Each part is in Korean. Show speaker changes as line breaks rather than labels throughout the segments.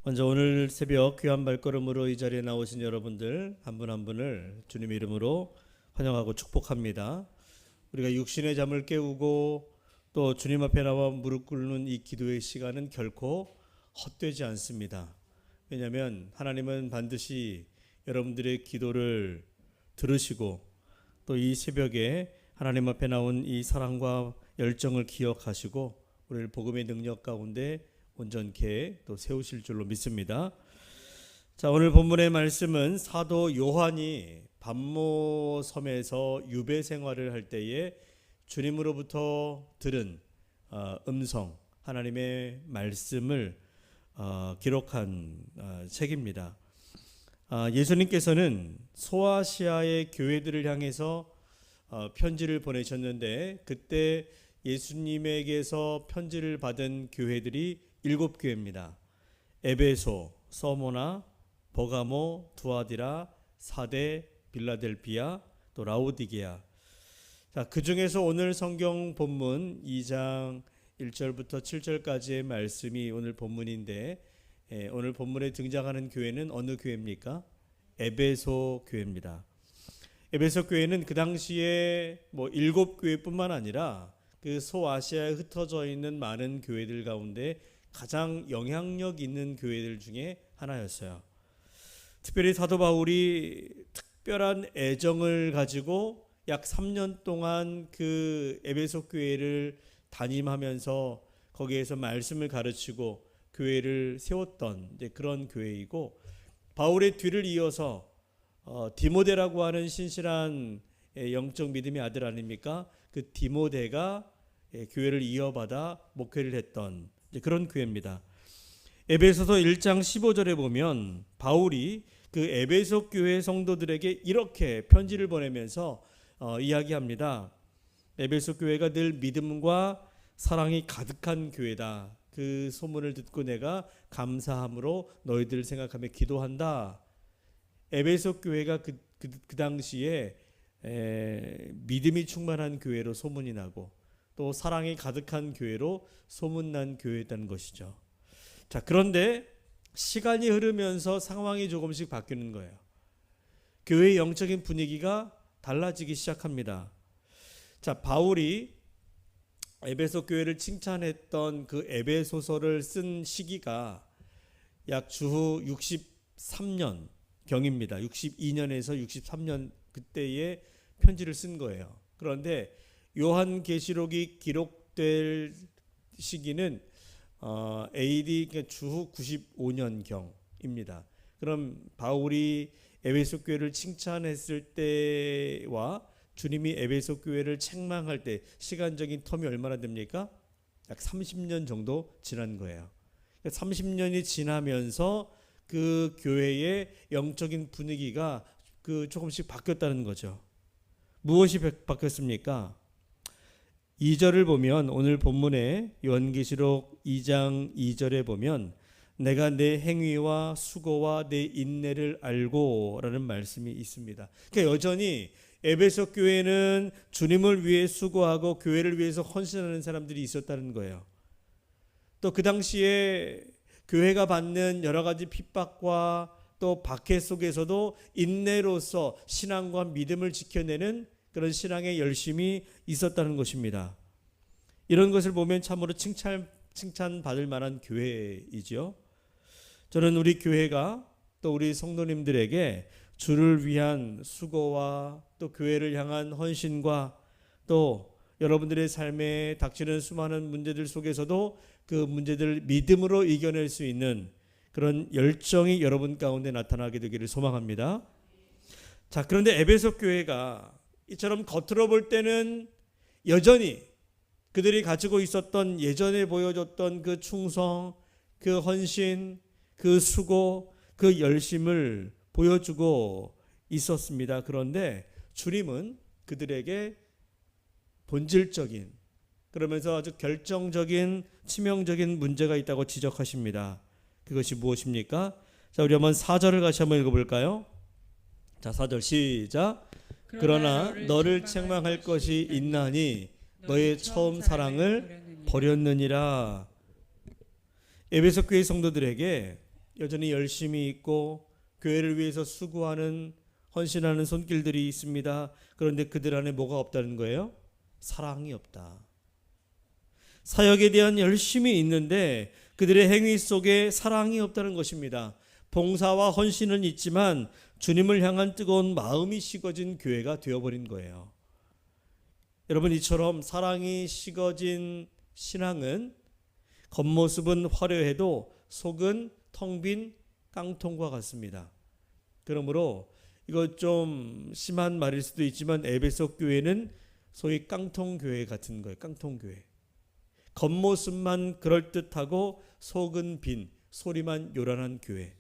먼저 오늘 새벽 귀한 발걸음으로 이 자리에 나오신 여러분들 한 분 한 분을 주님의 이름으로 환영하고 축복합니다. 우리가 육신의 잠을 깨우고 또 주님 앞에 나와 무릎 꿇는 이 기도의 시간은 결코 헛되지 않습니다. 왜냐하면 하나님은 반드시 여러분들의 기도를 들으시고 또 이 새벽에 하나님 앞에 나온 이 사랑과 열정을 기억하시고 우리를 복음의 능력 가운데 온전케 또 세우실 줄로 믿습니다. 자, 오늘 본문의 말씀은 사도 요한이 반모 섬에서 유배 생활을 할 때에 주님으로부터 들은 음성, 하나님의 말씀을 기록한 책입니다. 예수님께서는 소아시아의 교회들을 향해서 편지를 보내셨는데 그때 예수님에게서 편지를 받은 교회들이 7교회입니다. 에베소, 서모나, 버가모, 두아디라, 사데, 빌라델비아, 또 라오디게아. 자, 그 중에서 오늘 성경 본문 2장 1절부터 7절까지의 말씀이 오늘 본문인데 오늘 본문에 등장하는 교회는 어느 교회입니까? 에베소 교회입니다. 에베소 교회는 그 당시에 7교회뿐만 아니라 그 소아시아에 흩어져 있는 많은 교회들 가운데 가장 영향력 있는 교회들 중에 하나였어요. 특별히 사도 바울이 특별한 애정을 가지고 약 3년 동안 그 에베소 교회를 담임하면서 거기에서 말씀을 가르치고 교회를 세웠던 그런 교회이고, 바울의 뒤를 이어서 디모데라고 하는 신실한 영적 믿음의 아들 아닙니까? 그 디모데가 교회를 이어받아 목회를 했던 그런 교회입니다. 에베소서 1장 15절에 보면 바울이 그 에베소 교회 성도들에게 이렇게 편지를 보내면서 이야기합니다. 에베소 교회가 늘 믿음과 사랑이 가득한 교회다. 그 소문을 듣고 내가 감사함으로 너희들을 생각하며 기도한다. 에베소 교회가 그 당시에 믿음이 충만한 교회로 소문이 나고 또 사랑이 가득한 교회로 소문난 교회였다는 것이죠. 자, 그런데 시간이 흐르면서 상황이 조금씩 바뀌는 거예요. 교회의 영적인 분위기가 달라지기 시작합니다. 자, 바울이 에베소 교회를 칭찬했던 그 에베소서를 쓴 시기가 약 주후 63년 경입니다. 62년에서 63년 그때에 편지를 쓴 거예요. 그런데 요한계시록이 기록될 시기는 AD 그러니까 주후 95년 경입니다. 그럼 바울이 에베소 교회를 칭찬했을 때와 주님이 에베소 교회를 책망할 때 시간적인 텀이 얼마나 됩니까? 약 30년 정도 지난 거예요. 30년이 지나면서 그 교회의 영적인 분위기가 조금씩 바뀌었다는 거죠. 무엇이 바뀌었습니까? 2절을 보면 오늘 본문에 요한계시록 2장 2절에 보면 내가 내 행위와 수고와 내 인내를 알고 라는 말씀이 있습니다. 그러니까 여전히 에베소 교회는 주님을 위해 수고하고 교회를 위해서 헌신하는 사람들이 있었다는 거예요. 또 그 당시에 교회가 받는 여러 가지 핍박과 또 박해 속에서도 인내로서 신앙과 믿음을 지켜내는 그런 신앙의 열심이 있었다는 것입니다. 이런 것을 보면 참으로 칭찬받을 만한 교회이죠. 저는 우리 교회가 또 우리 성도님들에게 주를 위한 수고와 또 교회를 향한 헌신과 또 여러분들의 삶에 닥치는 수많은 문제들 속에서도 그 문제들을 믿음으로 이겨낼 수 있는 그런 열정이 여러분 가운데 나타나게 되기를 소망합니다. 자, 그런데 에베소 교회가 이처럼 겉으로 볼 때는 여전히 그들이 가지고 있었던 예전에 보여줬던 그 충성, 그 헌신, 그 수고, 그 열심을 보여주고 있었습니다. 그런데 주님은 그들에게 본질적인 그러면서 아주 결정적인 치명적인 문제가 있다고 지적하십니다. 그것이 무엇입니까? 자, 우리 한번 4절을 같이 한번 읽어볼까요? 자, 4절 시작. 그러나 너를 책망할 것이 있나니 너의 처음 사랑을 버렸느니라. 에베소 교회 성도들에게 여전히 열심히 있고 교회를 위해서 수고하는 헌신하는 손길들이 있습니다. 그런데 그들 안에 뭐가 없다는 거예요? 사랑이 없다. 사역에 대한 열심이 있는데 그들의 행위 속에 사랑이 없다는 것입니다. 봉사와 헌신은 있지만 주님을 향한 뜨거운 마음이 식어진 교회가 되어버린 거예요. 여러분, 이처럼 사랑이 식어진 신앙은 겉모습은 화려해도 속은 텅 빈 깡통과 같습니다. 그러므로 이거 좀 심한 말일 수도 있지만 에베소 교회는 소위 깡통교회 같은 거예요. 깡통교회. 겉모습만 그럴듯하고 속은 빈, 소리만 요란한 교회.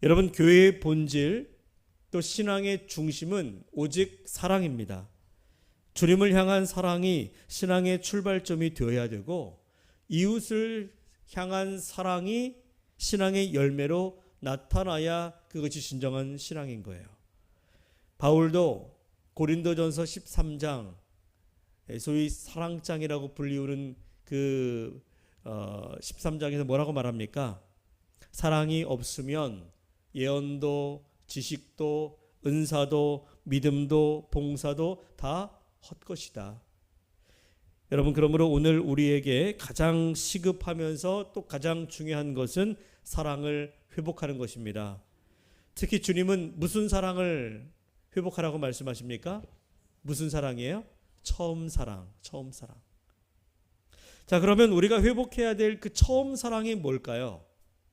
여러분, 교회의 본질 또 신앙의 중심은 오직 사랑입니다. 주님을 향한 사랑이 신앙의 출발점이 되어야 되고 이웃을 향한 사랑이 신앙의 열매로 나타나야 그것이 진정한 신앙인 거예요. 바울도 고린도전서 13장, 소위 사랑장이라고 불리우는 그 13장에서 뭐라고 말합니까? 사랑이 없으면 예언도 지식도 은사도 믿음도 봉사도 다 헛것이다. 여러분, 그러므로 오늘 우리에게 가장 시급하면서 또 가장 중요한 것은 사랑을 회복하는 것입니다. 특히 주님은 무슨 사랑을 회복하라고 말씀하십니까? 무슨 사랑이에요? 처음 사랑, 처음 사랑. 자, 그러면 우리가 회복해야 될 그 처음 사랑이 뭘까요?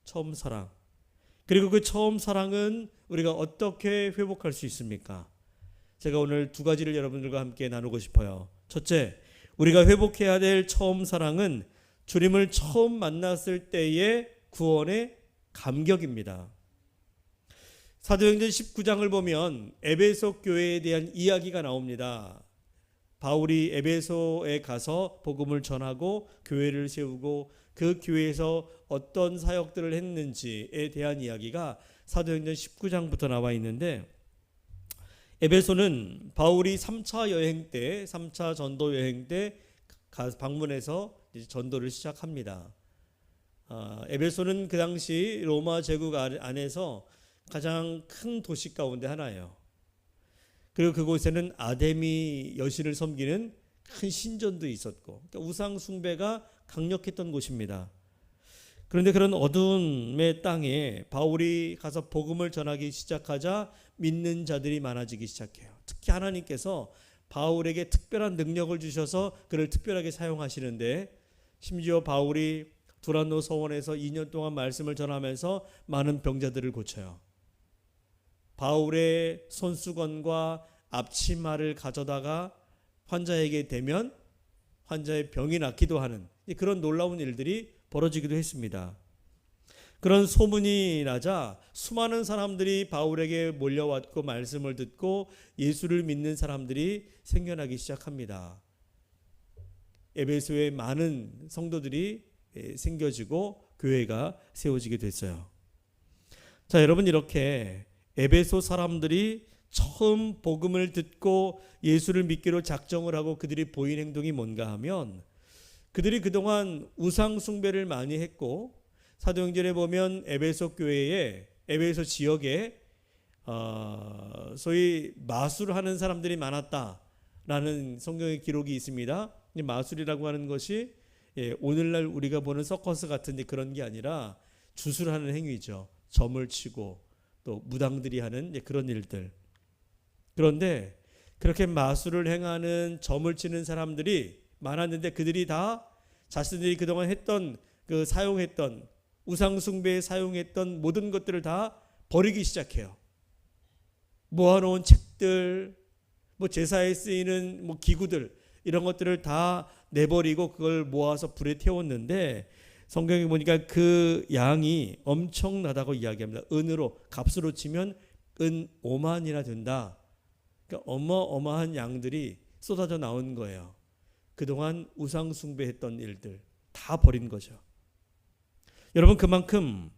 처음 사랑. 그리고 그 처음 사랑은 우리가 어떻게 회복할 수 있습니까? 제가 오늘 두 가지를 여러분들과 함께 나누고 싶어요. 첫째, 우리가 회복해야 될 처음 사랑은 주님을 처음 만났을 때의 구원의 감격입니다. 사도행전 19장을 보면 에베소 교회에 대한 이야기가 나옵니다. 바울이 에베소에 가서 복음을 전하고 교회를 세우고 그 교회에서 어떤 사역들을 했는지에 대한 이야기가 사도행전 19장부터 나와 있는데, 에베소는 바울이 3차 여행 때, 3차 전도 여행 때 방문해서 전도를 시작합니다. 에베소는 그 당시 로마 제국 안에서 가장 큰 도시 가운데 하나예요. 그리고 그곳에는 아데미 여신을 섬기는 큰 신전도 있었고, 그러니까 우상 숭배가 강력했던 곳입니다. 그런데 그런 어두움의 땅에 바울이 가서 복음을 전하기 시작하자 믿는 자들이 많아지기 시작해요. 특히 하나님께서 바울에게 특별한 능력을 주셔서 그를 특별하게 사용하시는데, 심지어 바울이 두란노 서원에서 2년 동안 말씀을 전하면서 많은 병자들을 고쳐요. 바울의 손수건과 앞치마를 가져다가 환자에게 대면 환자의 병이 낫기도 하는 그런 놀라운 일들이 벌어지기도 했습니다. 그런 소문이 나자 수많은 사람들이 바울에게 몰려왔고 말씀을 듣고 예수를 믿는 사람들이 생겨나기 시작합니다. 에베소에 많은 성도들이 생겨지고 교회가 세워지게 됐어요. 자, 여러분, 이렇게 에베소 사람들이 처음 복음을 듣고 예수를 믿기로 작정을 하고 그들이 보인 행동이 뭔가 하면, 그들이 그동안 우상 숭배를 많이 했고, 사도행전에 보면 에베소 교회에, 에베소 지역에 소위 마술하는 사람들이 많았다라는 성경의 기록이 있습니다. 마술이라고 하는 것이 오늘날 우리가 보는 서커스 같은 그런 게 아니라 주술하는 행위죠. 점을 치고 또 무당들이 하는 그런 일들. 그런데 그렇게 마술을 행하는, 점을 치는 사람들이 많았는데 그들이 다 자신들이 그동안 했던 사용했던 우상 숭배에 사용했던 모든 것들을 다 버리기 시작해요. 모아놓은 책들, 제사에 쓰이는 기구들, 이런 것들을 다 내버리고 그걸 모아서 불에 태웠는데, 성경에 보니까 그 양이 엄청나다고 이야기합니다. 은으로, 값으로 치면 은 5만이나 된다. 그러니까 어마어마한 양들이 쏟아져 나온 거예요. 그동안 우상 숭배했던 일들 다 버린 거죠. 여러분, 그만큼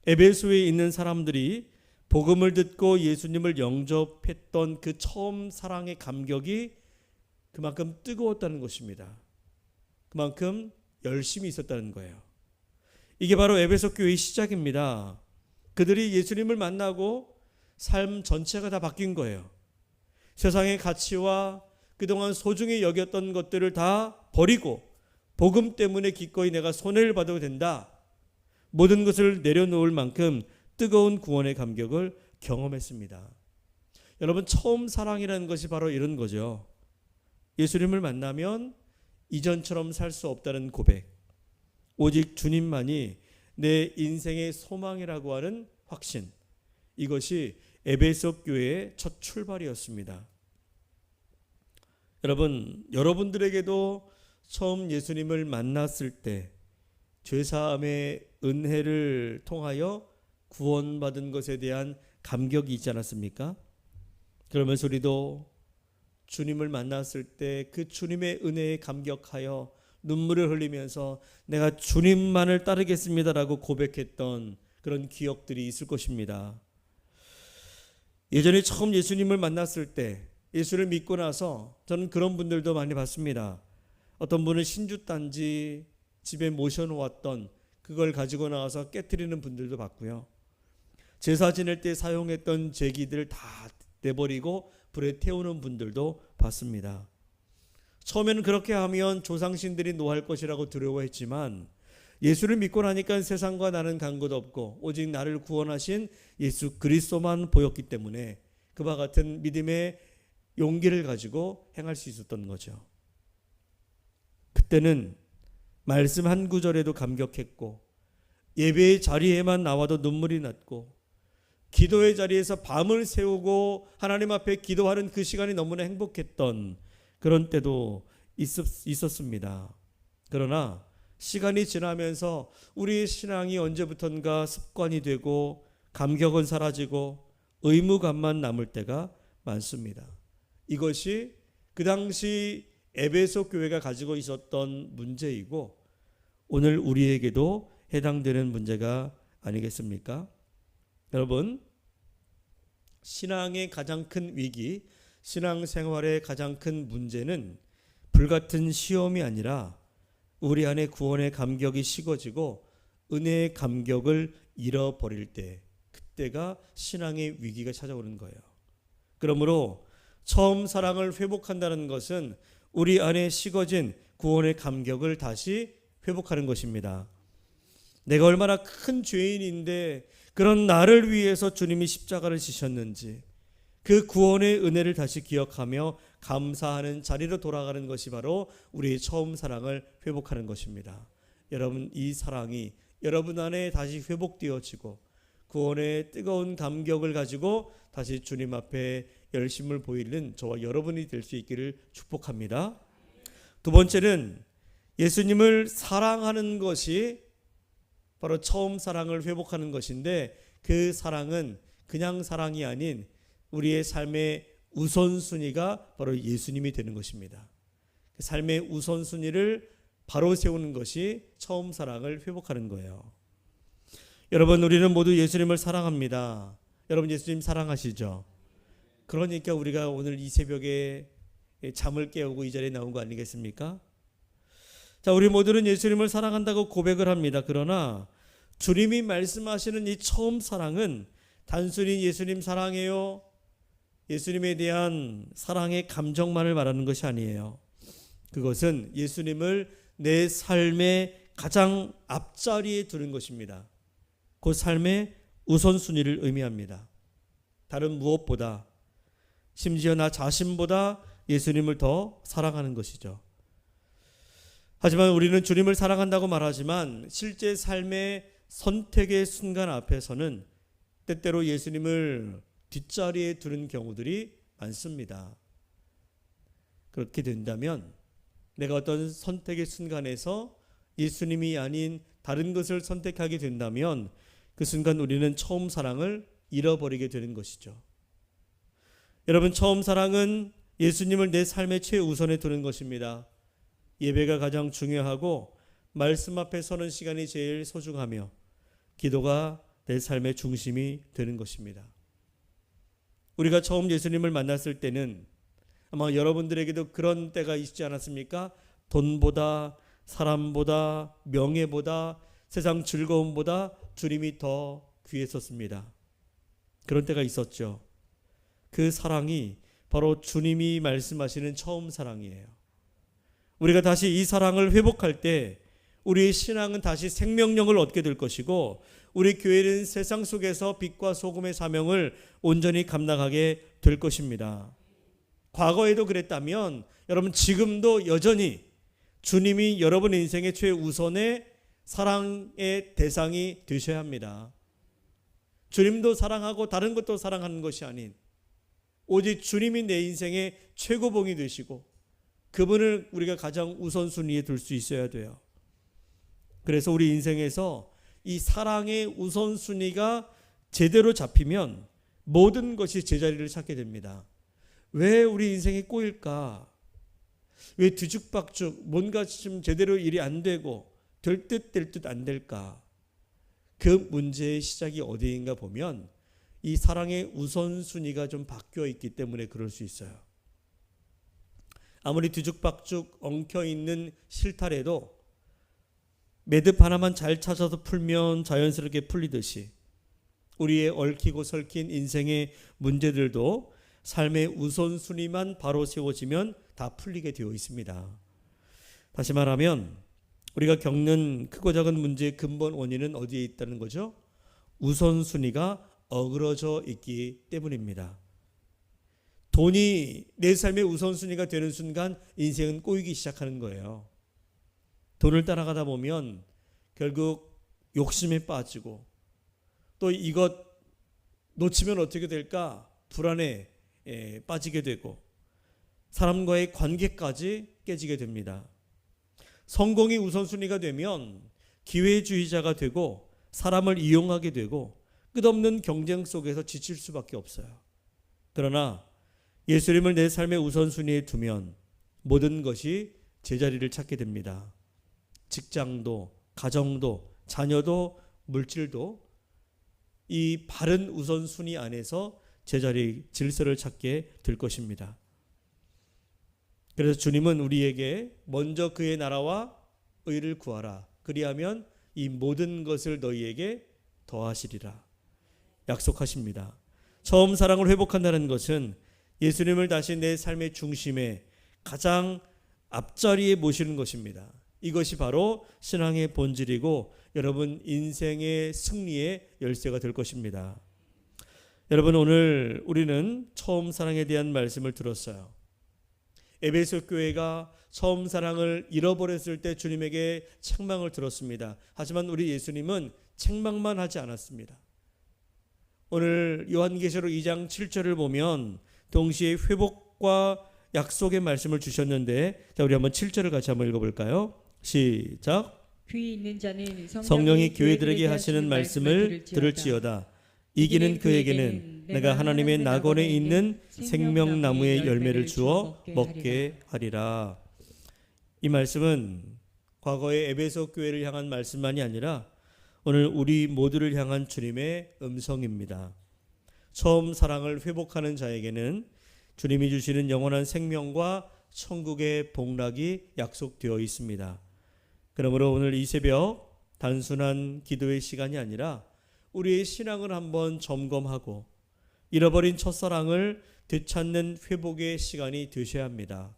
에베소에 있는 사람들이 복음을 듣고 예수님을 영접했던 그 처음 사랑의 감격이 그만큼 뜨거웠다는 것입니다. 그만큼 열심히 있었다는 거예요. 이게 바로 에베소 교회의 시작입니다. 그들이 예수님을 만나고 삶 전체가 다 바뀐 거예요. 세상의 가치와 그동안 소중히 여겼던 것들을 다 버리고 복음 때문에 기꺼이 내가 손해를 봐도 된다. 모든 것을 내려놓을 만큼 뜨거운 구원의 감격을 경험했습니다. 여러분, 처음 사랑이라는 것이 바로 이런 거죠. 예수님을 만나면 이전처럼 살 수 없다는 고백. 오직 주님만이 내 인생의 소망이라고 하는 확신. 이것이 에베소 교회의 첫 출발이었습니다. 여러분, 여러분들에게도 처음 예수님을 만났을 때 죄사함의 은혜를 통하여 구원받은 것에 대한 감격이 있지 않았습니까? 그러면서 우리도 주님을 만났을 때 그 주님의 은혜에 감격하여 눈물을 흘리면서 내가 주님만을 따르겠습니다라고 고백했던 그런 기억들이 있을 것입니다. 예전에 처음 예수님을 만났을 때, 예수를 믿고 나서 저는 그런 분들도 많이 봤습니다. 어떤 분은 신주단지 집에 모셔놓았던 그걸 가지고 나와서 깨트리는 분들도 봤고요. 제사 지낼 때 사용했던 제기들 다 내버리고 불에 태우는 분들도 봤습니다. 처음에는 그렇게 하면 조상신들이 노할 것이라고 두려워했지만 예수를 믿고 나니까 세상과 나는 간 것 없고 오직 나를 구원하신 예수 그리스도만 보였기 때문에 그와 같은 믿음의 용기를 가지고 행할 수 있었던 거죠. 그때는 말씀 한 구절에도 감격했고 예배의 자리에만 나와도 눈물이 났고 기도의 자리에서 밤을 새우고 하나님 앞에 기도하는 그 시간이 너무나 행복했던 그런 때도 있었습니다. 그러나 시간이 지나면서 우리의 신앙이 언제부턴가 습관이 되고 감격은 사라지고 의무감만 남을 때가 많습니다. 이것이 그 당시 에베소 교회가 가지고 있었던 문제이고 오늘 우리에게도 해당되는 문제가 아니겠습니까? 여러분, 신앙의 가장 큰 위기, 신앙생활의 가장 큰 문제는 불같은 시험이 아니라 우리 안에 구원의 감격이 식어지고 은혜의 감격을 잃어버릴 때, 그때가 신앙의 위기가 찾아오는 거예요. 그러므로 처음 사랑을 회복한다는 것은 우리 안에 식어진 구원의 감격을 다시 회복하는 것입니다. 내가 얼마나 큰 죄인인데 그런 나를 위해서 주님이 십자가를 지셨는지 그 구원의 은혜를 다시 기억하며 감사하는 자리로 돌아가는 것이 바로 우리의 처음 사랑을 회복하는 것입니다. 여러분, 이 사랑이 여러분 안에 다시 회복되어지고 구원의 뜨거운 감격을 가지고 다시 주님 앞에 열심을 보이는 저와 여러분이 될 수 있기를 축복합니다. 두 번째는 예수님을 사랑하는 것이 바로 처음 사랑을 회복하는 것인데 그 사랑은 그냥 사랑이 아닌 우리의 삶의 우선순위가 바로 예수님이 되는 것입니다. 삶의 우선순위를 바로 세우는 것이 처음 사랑을 회복하는 거예요. 여러분, 우리는 모두 예수님을 사랑합니다. 여러분, 예수님 사랑하시죠? 그러니까 우리가 오늘 이 새벽에 잠을 깨우고 이 자리에 나온 거 아니겠습니까? 자, 우리 모두는 예수님을 사랑한다고 고백을 합니다. 그러나 주님이 말씀하시는 이 처음 사랑은 단순히 예수님 사랑해요, 예수님에 대한 사랑의 감정만을 말하는 것이 아니에요. 그것은 예수님을 내 삶의 가장 앞자리에 두는 것입니다. 그 삶의 우선순위를 의미합니다. 다른 무엇보다, 심지어 나 자신보다 예수님을 더 사랑하는 것이죠. 하지만 우리는 주님을 사랑한다고 말하지만 실제 삶의 선택의 순간 앞에서는 때때로 예수님을 뒷자리에 두는 경우들이 많습니다. 그렇게 된다면 내가 어떤 선택의 순간에서 예수님이 아닌 다른 것을 선택하게 된다면 그 순간 우리는 처음 사랑을 잃어버리게 되는 것이죠. 여러분, 처음 사랑은 예수님을 내 삶의 최우선에 두는 것입니다. 예배가 가장 중요하고 말씀 앞에 서는 시간이 제일 소중하며 기도가 내 삶의 중심이 되는 것입니다. 우리가 처음 예수님을 만났을 때는 아마 여러분들에게도 그런 때가 있지 않았습니까? 돈보다, 사람보다, 명예보다, 세상 즐거움보다 주님이 더 귀했었습니다. 그런 때가 있었죠. 그 사랑이 바로 주님이 말씀하시는 처음 사랑이에요. 우리가 다시 이 사랑을 회복할 때 우리의 신앙은 다시 생명력을 얻게 될 것이고, 우리 교회는 세상 속에서 빛과 소금의 사명을 온전히 감당하게 될 것입니다. 과거에도 그랬다면 여러분 지금도 여전히 주님이 여러분의 인생의 최우선의 사랑의 대상이 되셔야 합니다. 주님도 사랑하고 다른 것도 사랑하는 것이 아닌 오직 주님이 내 인생의 최고봉이 되시고 그분을 우리가 가장 우선순위에 둘 수 있어야 돼요. 그래서 우리 인생에서 이 사랑의 우선순위가 제대로 잡히면 모든 것이 제자리를 찾게 됩니다. 왜 우리 인생이 꼬일까? 왜 뒤죽박죽 뭔가 좀 제대로 일이 안 되고 될 듯 안 될까? 그 문제의 시작이 어디인가 보면 이 사랑의 우선순위가 좀 바뀌어 있기 때문에 그럴 수 있어요. 아무리 뒤죽박죽 엉켜있는 실타래도 매듭 하나만 잘 찾아서 풀면 자연스럽게 풀리듯이 우리의 얽히고 설킨 인생의 문제들도 삶의 우선순위만 바로 세워지면 다 풀리게 되어 있습니다. 다시 말하면 우리가 겪는 크고 작은 문제의 근본 원인은 어디에 있다는 거죠? 우선순위가 어그러져 있기 때문입니다. 돈이 내 삶의 우선순위가 되는 순간 인생은 꼬이기 시작하는 거예요. 돈을 따라가다 보면 결국 욕심에 빠지고 또 이것 놓치면 어떻게 될까 불안에 빠지게 되고 사람과의 관계까지 깨지게 됩니다. 성공이 우선순위가 되면 기회주의자가 되고 사람을 이용하게 되고 끝없는 경쟁 속에서 지칠 수밖에 없어요. 그러나 예수님을 내 삶의 우선순위에 두면 모든 것이 제자리를 찾게 됩니다. 직장도, 가정도, 자녀도, 물질도 이 바른 우선순위 안에서 제자리 질서를 찾게 될 것입니다. 그래서 주님은 우리에게 먼저 그의 나라와 의를 구하라. 그리하면 이 모든 것을 너희에게 더하시리라. 약속하십니다. 처음 사랑을 회복한다는 것은 예수님을 다시 내 삶의 중심에 가장 앞자리에 모시는 것입니다. 이것이 바로 신앙의 본질이고 여러분 인생의 승리의 열쇠가 될 것입니다. 여러분 오늘 우리는 처음 사랑에 대한 말씀을 들었어요. 에베소 교회가 처음 사랑을 잃어버렸을 때 주님에게 책망을 들었습니다. 하지만 우리 예수님은 책망만 하지 않았습니다. 오늘 요한계시록 2장 7절을 보면 동시에 회복과 약속의 말씀을 주셨는데, 자 우리 한번 7절을 같이 한번 읽어볼까요? 시작.
귀 있는 자는
성령이 교회들에게 하시는 말씀을 들을지어다. 이기는 그에게는 내가 하나님의 낙원에 있는 생명나무의 열매를 주어 먹게 하리라. 이 말씀은 과거의 에베소 교회를 향한 말씀만이 아니라 오늘 우리 모두를 향한 주님의 음성입니다. 처음 사랑을 회복하는 자에게는 주님이 주시는 영원한 생명과 천국의 복락이 약속되어 있습니다. 그러므로 오늘 이 새벽 단순한 기도의 시간이 아니라 우리의 신앙을 한번 점검하고 잃어버린 첫사랑을 되찾는 회복의 시간이 되셔야 합니다.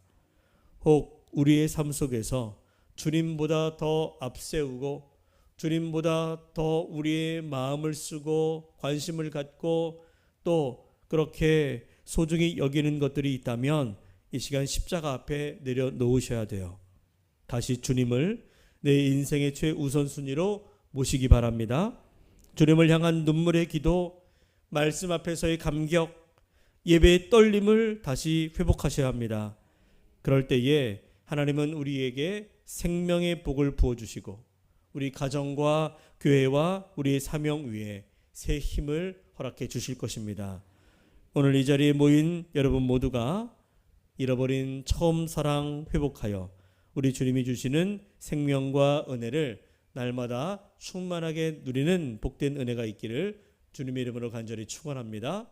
혹 우리의 삶 속에서 주님보다 더 앞세우고 주님보다 더 우리의 마음을 쓰고 관심을 갖고 또 그렇게 소중히 여기는 것들이 있다면 이 시간 십자가 앞에 내려놓으셔야 돼요. 다시 주님을 내 인생의 최우선순위로 모시기 바랍니다. 주님을 향한 눈물의 기도, 말씀 앞에서의 감격, 예배의 떨림을 다시 회복하셔야 합니다. 그럴 때에 하나님은 우리에게 생명의 복을 부어주시고 우리 가정과 교회와 우리의 사명 위에 새 힘을 허락해 주실 것입니다. 오늘 이 자리에 모인 여러분 모두가 잃어버린 처음 사랑 회복하여 우리 주님이 주시는 생명과 은혜를 날마다 충만하게 누리는 복된 은혜가 있기를 주님의 이름으로 간절히 축원합니다.